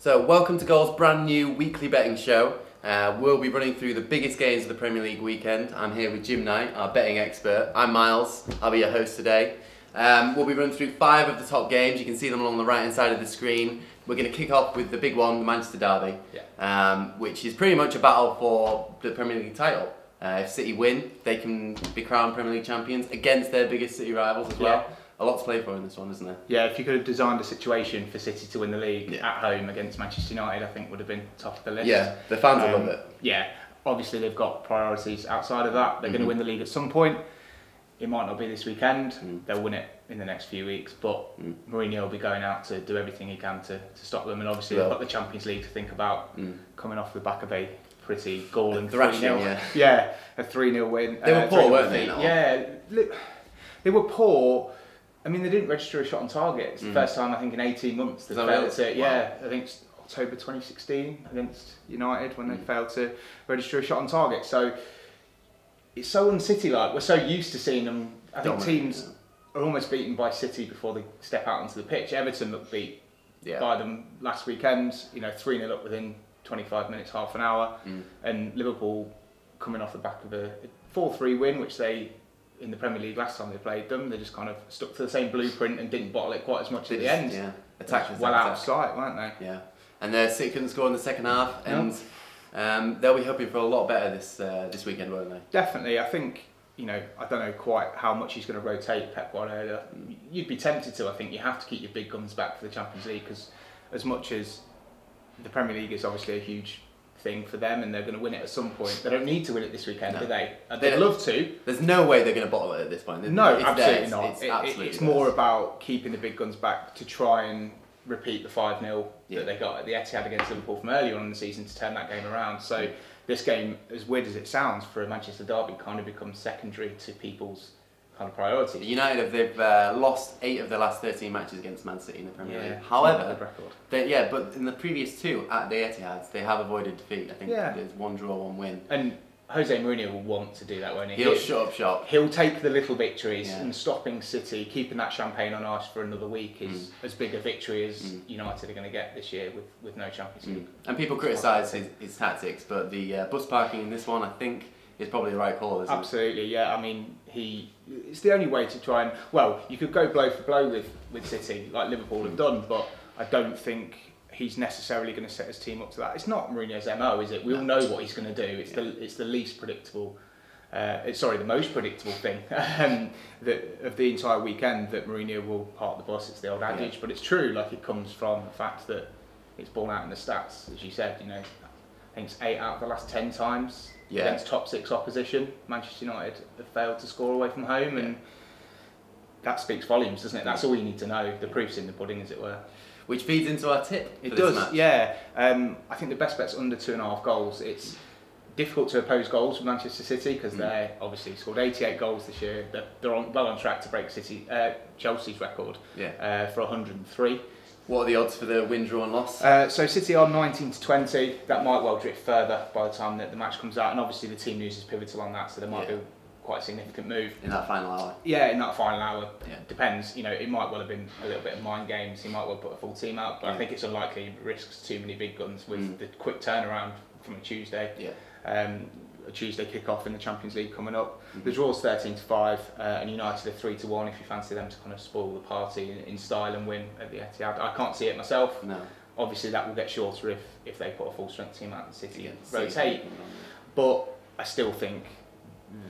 So welcome to Goal's brand new weekly betting show. We'll be running through the biggest games of the Premier League weekend. I'm here with Jim Knight, our betting expert. I'm Miles, I'll be your host today. We'll be running through 5 of the top games. You can see them along the right hand side of the screen. We're going to kick off with the big one, the Manchester derby, which is pretty much a battle for the Premier League title. If City win, they can be crowned Premier League champions against their biggest City rivals as well. A lot to play for in this one, isn't there? Yeah, if you could have designed a situation for City to win the league at home against Manchester United, I think would have been top of the list. Yeah, the fans will love it. Yeah, obviously they've got priorities outside of that. They're going to win the league at some point. It might not be this weekend. They'll win it in the next few weeks, but Mourinho will be going out to do everything he can to stop them. And obviously they've got the Champions League to think about, coming off the back of a pretty galling 3-0. Yeah, a 3-0 win. They were poor, weren't they? Yeah, they were poor. I mean, they didn't register a shot on target. It's the first time, I think, in 18 months they failed to. Yeah, I think it's October 2016 against United when they failed to register a shot on target. So it's so un-City-like. We're so used to seeing them. I think teams are almost beaten by City before they step out onto the pitch. Everton looked beat by them last weekend. 3-0 up within 25 minutes, half an hour, and Liverpool coming off the back of a 4-3 win, which they, in the Premier League last time they played them, they just kind of stuck to the same blueprint and didn't bottle it quite as much at the end. Yeah, attack. Well out of sight, weren't they? Yeah, and City couldn't score in the second half, and they'll be hoping for a lot better this weekend, won't they? Definitely. I think, I don't know quite how much he's going to rotate Pep Guardiola. You'd be tempted to. I think you have to keep your big guns back for the Champions League, because as much as the Premier League is obviously a huge thing for them and they're going to win it at some point, they don't need to win it this weekend, do they? They'd love to. There's no way they're going to bottle it at this point. No, absolutely not. It's more about keeping the big guns back to try and repeat the 5-0 that they got at the Etihad against Liverpool from earlier on in the season to turn that game around. So this game, as weird as it sounds for a Manchester derby, kind of becomes secondary to people's kind of priority. United, they've lost 8 of their last 13 matches against Man City in the Premier League. However, but in the previous 2 at the Etihad, they have avoided defeat. I think there's 1 draw, 1 win. And Jose Mourinho will want to do that, won't he? He'll shut up shop. He'll take the little victories, and stopping City, keeping that champagne on ice for another week is as big a victory as United are going to get this year with no Champions League. And people criticise his tactics, but the bus parking in this one, I think, is probably the right call, isn't it? Absolutely, yeah. I mean, it's the only way to try and, well, you could go blow for blow with City, like Liverpool have done, but I don't think he's necessarily going to set his team up to that. It's not Mourinho's MO, is it? We all know what he's going to do. It's the least predictable, the most predictable thing of the entire weekend, that Mourinho will park the bus. It's the old adage, but it's true. Like, it comes from the fact that it's borne out in the stats, as you said. I think it's 8 out of the last 10 times against top 6 opposition, Manchester United have failed to score away from home, and that speaks volumes, doesn't it? That's all you need to know. The proof's in the pudding, as it were. Which feeds into our tip. It does, match. Yeah. I think the best bet's under 2.5 goals. It's difficult to oppose goals with Manchester City because they obviously scored 88 goals this year. They're well on track to break Chelsea's record for 103. What are the odds for the win, draw and loss? So City are 19 to 20. That might well drift further by the time that the match comes out, and obviously the team news is pivotal on that, so there might be quite a significant move. In that final hour? Yeah, in that final hour. Depends. It might well have been a little bit of mind games. He might well put a full team out, but I think it's unlikely he risks too many big guns with the quick turnaround from a Tuesday. A Tuesday kick-off in the Champions League coming up. The draw's 13-5, and United are 3-1 if you fancy them to kind of spoil the party in style and win at the Etihad. I can't see it myself. No. Obviously that will get shorter if they put a full-strength team out and City rotate. But I still think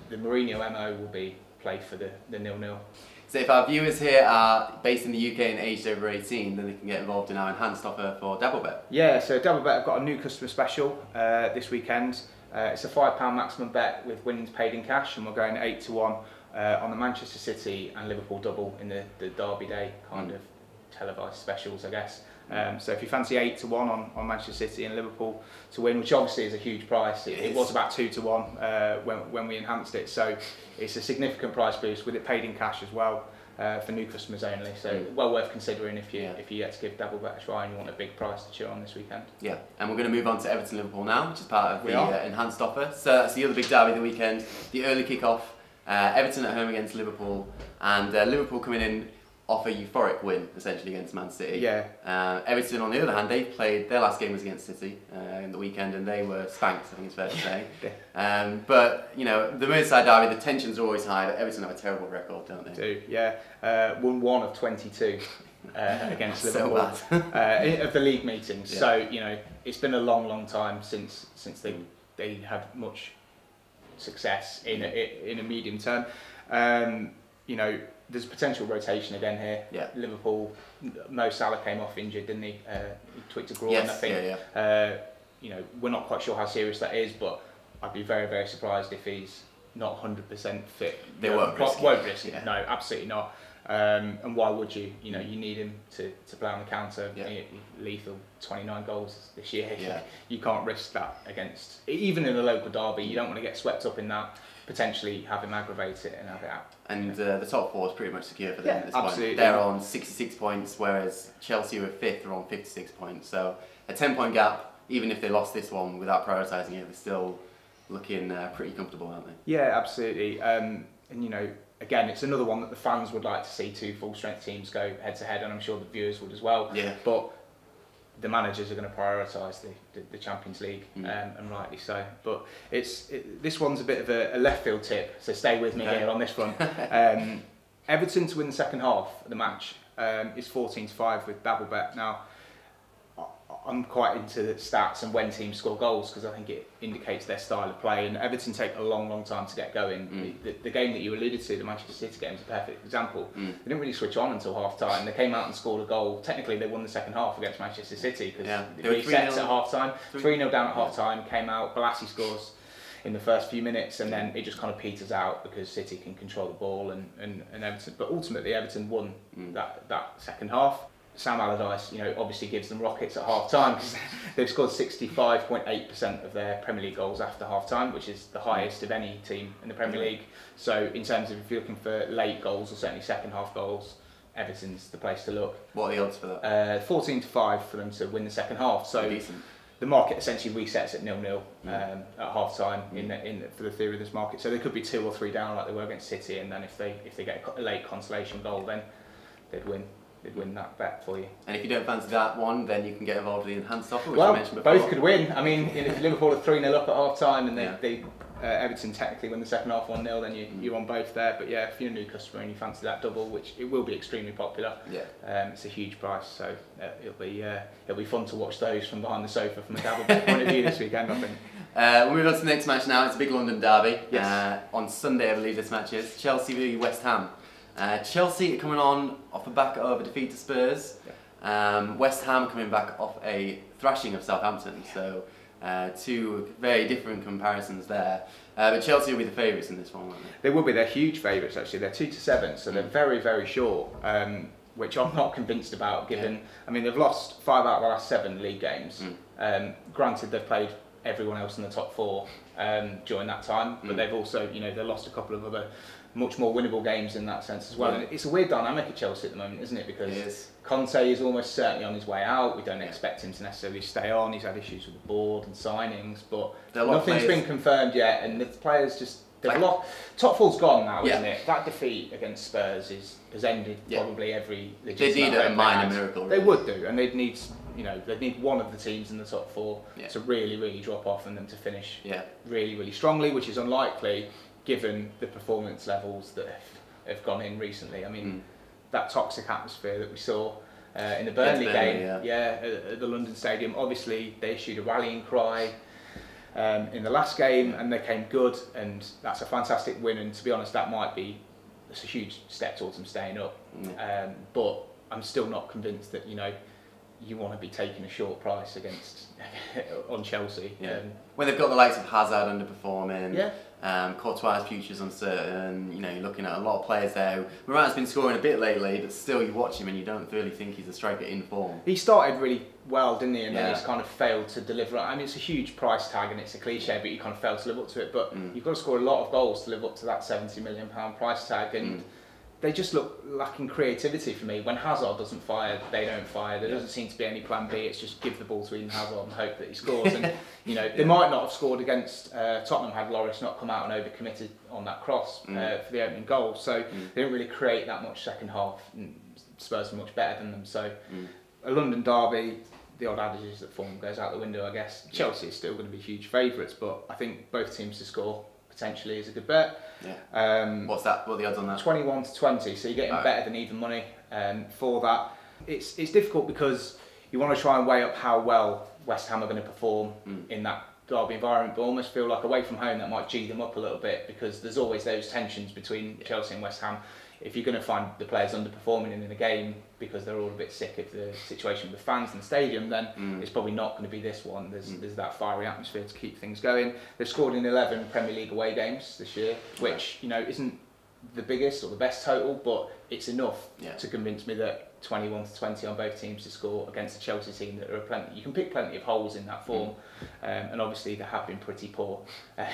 the Mourinho MO will be play for the 0-0. So if our viewers here are based in the UK and aged over 18, then they can get involved in our enhanced offer for Double Bet. Yeah, so Double Bet have got a new customer special this weekend. It's a £5 maximum bet with winnings paid in cash, and we're going 8-1 on the Manchester City and Liverpool double in the Derby Day kind of televised specials, I guess. So if you fancy 8-1 on Manchester City and Liverpool to win, which obviously is a huge price, it was about 2-1 when we enhanced it. So it's a significant price boost with it paid in cash as well for new customers only. So well worth considering if you yet to give Double Bet a try and you want a big price to cheer on this weekend. Yeah, and we're going to move on to Everton Liverpool now, which is part of the enhanced offer. So that's the other big derby of the weekend, the early kick-off. Everton at home against Liverpool, and Liverpool coming in off a euphoric win essentially against Man City. Yeah. Everton, on the other hand, they played their last game was against City in the weekend, and they were spanked. I think it's fair to say. But you know, the Merseyside derby, the tensions are always high. But Everton have a terrible record, don't they? Do yeah. Won 1 of 22 against Liverpool of the league meetings. Yeah. So you know, it's been a long time since they had much success in a medium term. You know, there's potential rotation again here. Yeah. Liverpool, Mo Salah came off injured, didn't he? He tweaked a groin, I think. You know, we're not quite sure how serious that is, but I'd be very surprised if he's not 100% fit. They won't risk it. Yeah. No, absolutely not. And why would you? You know, you need him to play on the counter. Yeah. Lethal, 29 goals this year. Yeah. You can't risk that against, even in a local derby. You don't want to get swept up in that. Potentially have him aggravate it and have it out. And the top four is pretty much secure for them at this absolutely. point. They're on 66 points, whereas Chelsea, who are fifth, are on 56 points. So a 10-point gap. Even if they lost this one without prioritising it, they're still looking pretty comfortable, aren't they? Yeah, absolutely. And you know, again, it's another one that the fans would like to see two full-strength teams go head-to-head, and I'm sure the viewers would as well. Yeah. But the managers are going to prioritise the Champions League, and rightly so. But this one's a bit of a left field tip, so stay with me here on this front. Everton to win the second half of the match is 14-5 with double bet. Now, I'm quite into the stats and when teams score goals because I think it indicates their style of play, and Everton take a long time to get going. The game that you alluded to, the Manchester City game, is a perfect example. They didn't really switch on until half time. They came out and scored a goal. Technically they won the second half against Manchester City because they reset at half time, 3-0 down at half time, came out, Balassi scores in the first few minutes, and then it just kind of peters out because City can control the ball and Everton, but ultimately Everton won that second half. Sam Allardyce, you know, obviously gives them rockets at half time because they've scored 65.8% of their Premier League goals after half time, which is the highest of any team in the Premier League. So, in terms of if you're looking for late goals or certainly second half goals, Everton's the place to look. What are the odds for that? 14-5 for them to win the second half. So, decent. The market essentially resets at 0-0 at half time for the theory of this market. So, they could be 2 or 3 down like they were against City, and then if they get a late consolation goal, then they'd win. They'd win that bet for you. And if you don't fancy that one, then you can get involved in the enhanced offer, which I mentioned before. Both could win. I mean, if Liverpool are 3-0 up at half time and Everton technically win the second half 1-0, then you're on both there. But yeah, if you're a new customer and you fancy that double, which it will be extremely popular, it's a huge price. So it'll be fun to watch those from behind the sofa from a double point of view this weekend, I think. We'll move on to the next match now. It's a big London derby. Yes. On Sunday, I believe this match is Chelsea v West Ham. Chelsea are coming on off the back of a defeat to Spurs. West Ham coming back off a thrashing of Southampton. So two very different comparisons there. But Chelsea will be the favourites in this one, won't they? They will be. They're huge favourites actually. They're 2-7, so they're very short. Which I'm not convinced about. Given, I mean, they've lost 5 out of the last 7 league games. Granted, they've played everyone else in the top 4 during that time, but they've also, you know, they lost a couple of other much more winnable games in that sense as well. And it's a weird dynamic at Chelsea at the moment, isn't it? Because Conte is almost certainly on his way out. We don't expect him to necessarily stay on. He's had issues with the board and signings, but nothing's been confirmed yet. And the players just, they've lost. Top 4's gone now, isn't it? That defeat against Spurs has ended probably every. They need a minor miracle. Really. They would do, and they'd need one of the teams in the top 4 to really drop off and them to finish really strongly, which is unlikely given the performance levels that have gone in recently. I mean, that toxic atmosphere that we saw in the Burnley game, at the London Stadium. Obviously, they issued a rallying cry in the last game, and they came good, and that's a fantastic win. And to be honest, it's a huge step towards them staying up. But I'm still not convinced that you want to be taking a short price on Chelsea. When they've got the likes of Hazard underperforming, Courtois' future's uncertain, you're looking at a lot of players there who Morata's been scoring a bit lately, but still you watch him and you don't really think he's a striker in form. He started really well, didn't he? And then he's kind of failed to deliver. I mean, it's a huge price tag and it's a cliche, but you kind of failed to live up to it. But you've got to score a lot of goals to live up to that £70 million price tag. And they just look lacking creativity for me. When Hazard doesn't fire, they don't fire. There doesn't seem to be any plan B. It's just give the ball to Eden Hazard and hope that he scores. And they might not have scored against Tottenham had Lloris not come out and overcommitted on that cross for the opening goal. So they didn't really create that much second half. Spurs were much better than them. So a London derby, the odd adage is that form goes out the window, I guess. Chelsea is still going to be huge favourites, but I think both teams to score potentially is a good bet. What's that? What are the odds on that? 21 to 20, so you're getting better than even money for that. It's difficult because you want to try and weigh up how well West Ham are going to perform in that derby environment, but almost feel like away from home that might G them up a little bit, because there's always those tensions between Chelsea and West Ham. If you're going to find the players underperforming in a game because they're all a bit sick of the situation with the fans in the stadium, then it's probably not going to be this one. There's that fiery atmosphere to keep things going. They've scored in 11 Premier League away games this year, which isn't the biggest or the best total, but it's enough to convince me that 21 to 20 on both teams to score against a Chelsea team that are plenty. You can pick plenty of holes in that form, and obviously they have been pretty poor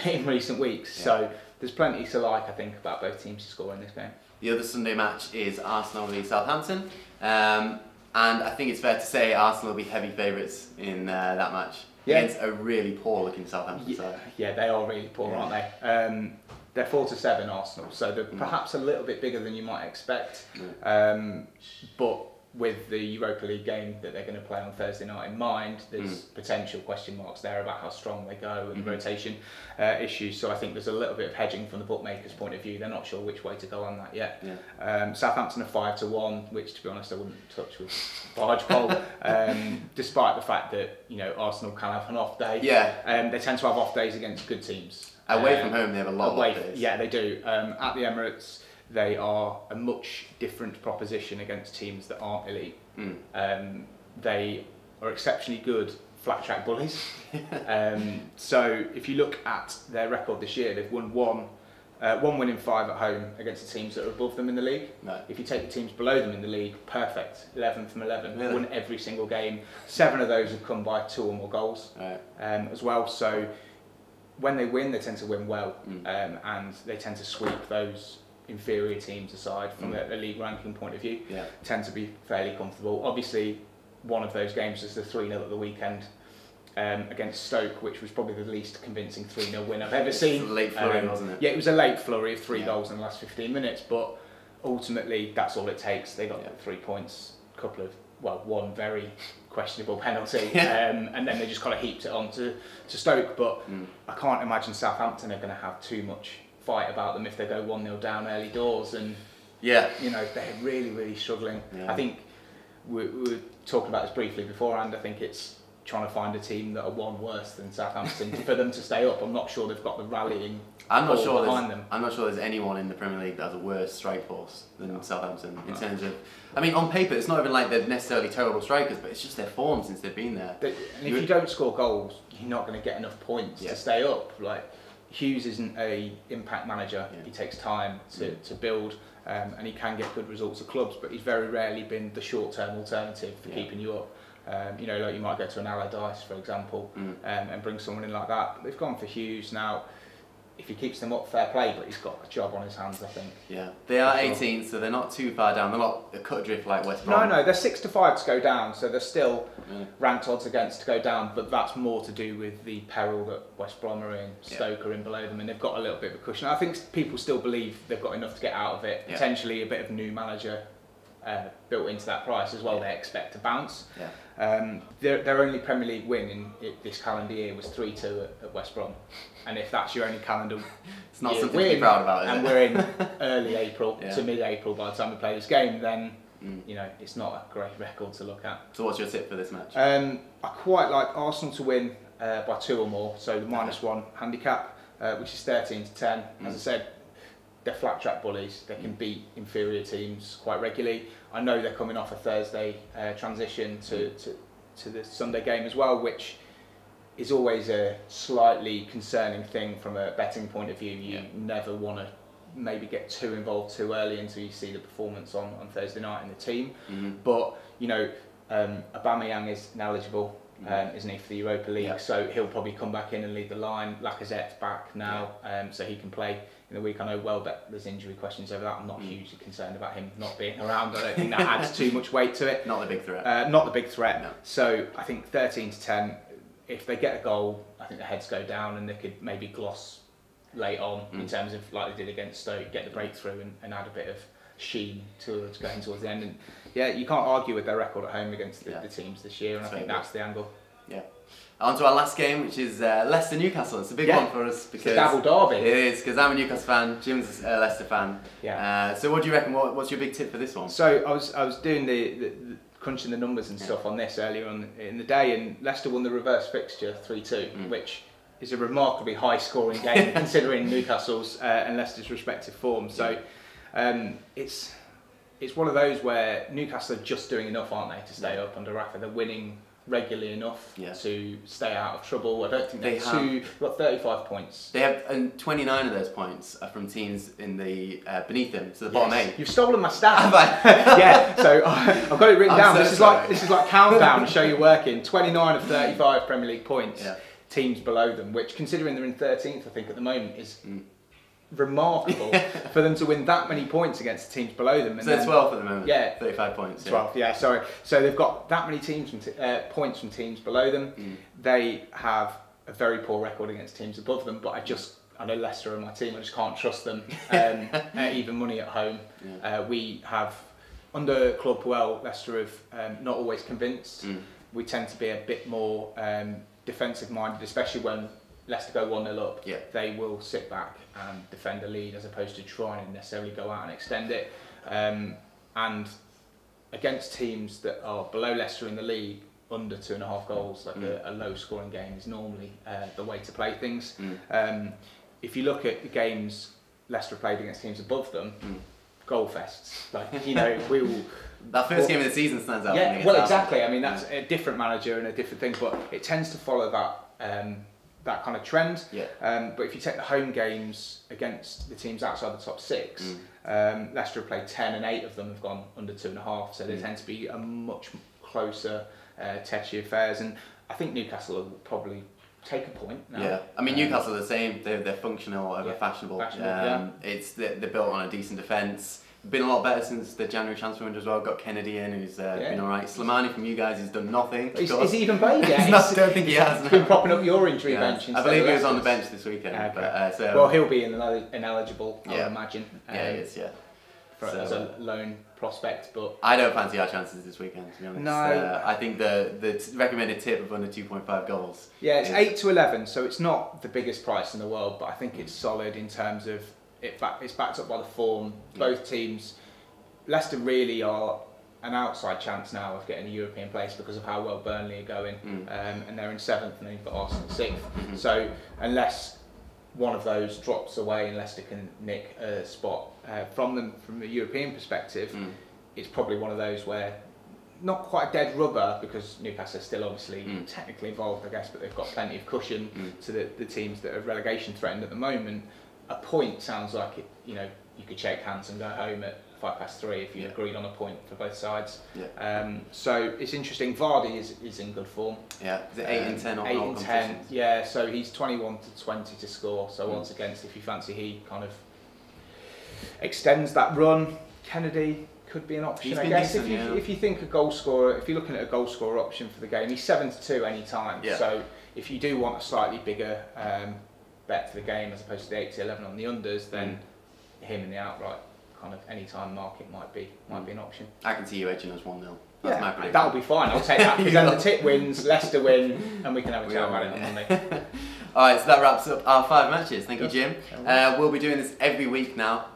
in recent weeks. So there's plenty to like, I think, about both teams to score in this game. The other Sunday match is Arsenal v Southampton, and I think it's fair to say Arsenal will be heavy favourites in that match against a really poor looking Southampton side. Yeah, they are really poor, aren't they? They're 4-7 Arsenal, so they're perhaps a little bit bigger than you might expect. But with the Europa League game that they're going to play on Thursday night in mind, there's potential question marks there about how strong they go and the rotation issues. So I think there's a little bit of hedging from the bookmakers' point of view. They're not sure which way to go on that yet. Southampton are 5-1, which to be honest I wouldn't touch with barge pole, despite the fact that Arsenal can have an off day. They tend to have off days against good teams. Away from home, they have a lot of off days. Yeah, they do. At the Emirates, they are a much different proposition against teams that aren't elite. They are exceptionally good flat track bullies. So if you look at their record this year, they've won one win in 5 at home against the teams that are above them in the league. If you take the teams below them in the league, perfect, 11 from 11, really? Won every single game. 7 of those have come by 2 or more goals as well. So when they win, they tend to win well, and they tend to sweep those inferior teams aside from a league ranking point of view. Tend to be fairly comfortable. Obviously, one of those games was the 3-0 at the weekend against Stoke, which was probably the least convincing 3-0 win I've ever seen. It was a late flurry, wasn't it? Yeah, it was a late flurry of 3 goals in the last 15 minutes, but ultimately that's all it takes. They got 3 points, one very questionable penalty, and then they just kind of heaped it on to Stoke. But I can't imagine Southampton are going to have too much fight about them if they go 1-0 down early doors, and they're really struggling. I think we were talking about this briefly beforehand. I think it's trying to find a team that are one worse than Southampton for them to stay up. I'm not sure they've got the rallying behind them. I'm not sure there's anyone in the Premier League that has a worse strike force than Southampton in terms of. I mean, on paper, it's not even like they're necessarily terrible strikers, but it's just their form since they've been there. And if you don't score goals, you're not going to get enough points to stay up. Like, Hughes isn't a impact manager. He takes time to build, and he can get good results at clubs, but he's very rarely been the short-term alternative for keeping you up. Like you might go to an Allardyce, for example, and bring someone in like that. But they've gone for Hughes now. If he keeps them up, fair play, but he's got a job on his hands, I think. They are 18, so they're not too far down. They're not a cut adrift like West Brom. No, they're 6-5 to go down, so they're still ranked odds against to go down, but that's more to do with the peril that West Brom are in, Stoke are in below them, and they've got a little bit of a cushion. I think people still believe they've got enough to get out of it. Potentially a bit of new manager built into that price as well. They expect to bounce. Their only Premier League win in this calendar year was 3-2 at West Brom, and if that's your only calendar it's not something to be proud about, and we're in early April to mid-April by the time we play this game, then it's not a great record to look at. So what's your tip for this match? I quite like Arsenal to win by 2 or more, so the -1 handicap, which is 13 to 10. As I said, they're flat track bullies. They can beat inferior teams quite regularly. I know they're coming off a Thursday transition to the Sunday game as well, which is always a slightly concerning thing from a betting point of view. You never want to maybe get too involved too early until you see the performance on Thursday night in the team. But Aubameyang is ineligible, isn't he, for the Europa League? So he'll probably come back in and lead the line. Lacazette's back now, so he can play in the week. I know Welbeck, there's injury questions over that. I'm not hugely concerned about him not being around. I don't think that adds too much weight to it. Not the big threat. Not the big threat. No. So I think 13-10. If they get a goal, I think the heads go down and they could maybe gloss late on in terms of like they did against Stoke, get the breakthrough and add a bit of sheen towards going towards the end. And yeah, you can't argue with their record at home against the teams this year, and I think that's the angle. Yeah. On to our last game, which is Leicester Newcastle. It's a big one for us because it's a double derby. It is, because I'm a Newcastle fan, Jim's a Leicester fan. Yeah. So what do you reckon? What's your big tip for this one? So I was doing the crunching the numbers and stuff on this earlier on in the day, and Leicester won the reverse fixture 3-2, which is a remarkably high scoring game considering Newcastle's and Leicester's respective forms. So it's one of those where Newcastle are just doing enough, aren't they, to stay up under Rafa. They're winning regularly enough to stay out of trouble. I don't think they've got 35 points. They have, and 29 of those points are from teams in the beneath them, so the bottom 8. You've stolen my stat. Have I? Yeah. So I've got it written down. This is like countdown to show you're working. 29 of 35 Premier League points. Yeah. Teams below them, which considering they're in 13th, I think at the moment is remarkable for them to win that many points against the teams below them. And so they're 12th at the moment. Yeah, 35 points. 12th. Yeah, sorry. So they've got that many teams from points from teams below them. They have a very poor record against teams above them. But I know Leicester are my team. I just can't trust them. Even money at home. We have under Claude Puel, Leicester have not always convinced. We tend to be a bit more defensive minded, especially when Leicester go 1-0 up. They will sit back and defend the lead as opposed to trying to necessarily go out and extend it. And against teams that are below Leicester in the league, under 2.5 goals, like a low scoring game is normally the way to play things. If you look at the games Leicester played against teams above them, goal fests. Like, you know, we will. That first game of the season stands out. Yeah, well, exactly. I mean, that's a different manager and a different thing, but it tends to follow that that kind of trend. But if you take the home games against the teams outside the top 6, Leicester have played 10 and 8 of them have gone under 2.5, so they tend to be a much closer, tetchy affairs. And I think Newcastle will probably take a point now. Yeah, I mean Newcastle are the same. They're functional over fashionable. They're built on a decent defence. Been a lot better since the January transfer window as well. Got Kennedy in, who's been alright. Slimani from you guys has done nothing. Is he even played yet? I don't think he has. He's been propping up your injury bench. I believe he was on the bench this weekend. But, well, he'll be ineligible, I would imagine. Yeah, he is. Yeah. As a lone prospect, but I don't fancy our chances this weekend, to be honest. No, I think the recommended tip of under 2.5 goals. Yeah, it's 8 to 11, so it's not the biggest price in the world, but I think it's solid in terms of it's backed up by the form. Both teams, Leicester really are an outside chance now of getting a European place because of how well Burnley are going, and they're in 7th, and then you've got Arsenal 6th. So unless one of those drops away and Leicester can nick a spot from them from a European perspective, it's probably one of those where not quite a dead rubber, because Newcastle are still obviously technically involved, I guess, but they've got plenty of cushion to the teams that are relegation threatened at the moment. A point sounds like it, you know, you could shake hands and go home at 3:05 if you agreed on a point for both sides. So it's interesting. Vardy is in good form. Yeah, is it 8 and 10 on 8 and 10. Yeah, so he's 21 to 20 to score. So once again, if you fancy, he kind of extends that run. Kennedy could be an option, I guess. Decent, if you think a goal scorer, if you're looking at a goal scorer option for the game, he's 7-2 any time. So if you do want a slightly bigger bet for the game as opposed to the 8 to 11 on the unders, then him in the outright kind of anytime market might be an option. I can see you edging us 1-0. That's my prediction. That'll be fine. I'll take that, because then the tip wins, Leicester win, and we can have a chat about it on Monday. Alright, so that wraps up our 5 matches. Thank you, Jim. We'll be doing this every week now.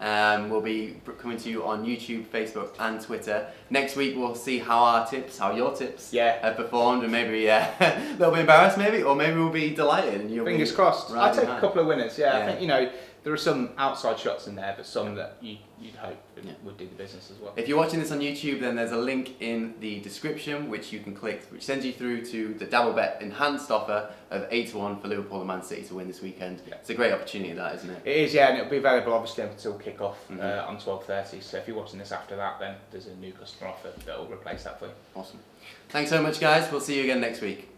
We'll be coming to you on YouTube, Facebook and Twitter. Next week we'll see how your tips have performed, and maybe a little bit embarrassed maybe, or maybe we'll be delighted. And fingers crossed. I'll take a couple of winners, I think, you know, there are some outside shots in there, but some that you'd hope would do the business as well. If you're watching this on YouTube, then there's a link in the description which you can click, which sends you through to the Dabble Bet enhanced offer of 8 to 1 for Liverpool and Man City to win this weekend. It's a great opportunity, that, isn't it? It is, and it'll be available obviously until kick-off on 12:30. So if you're watching this after that, then there's a new customer offer that will replace that for you. Awesome. Thanks so much, guys. We'll see you again next week.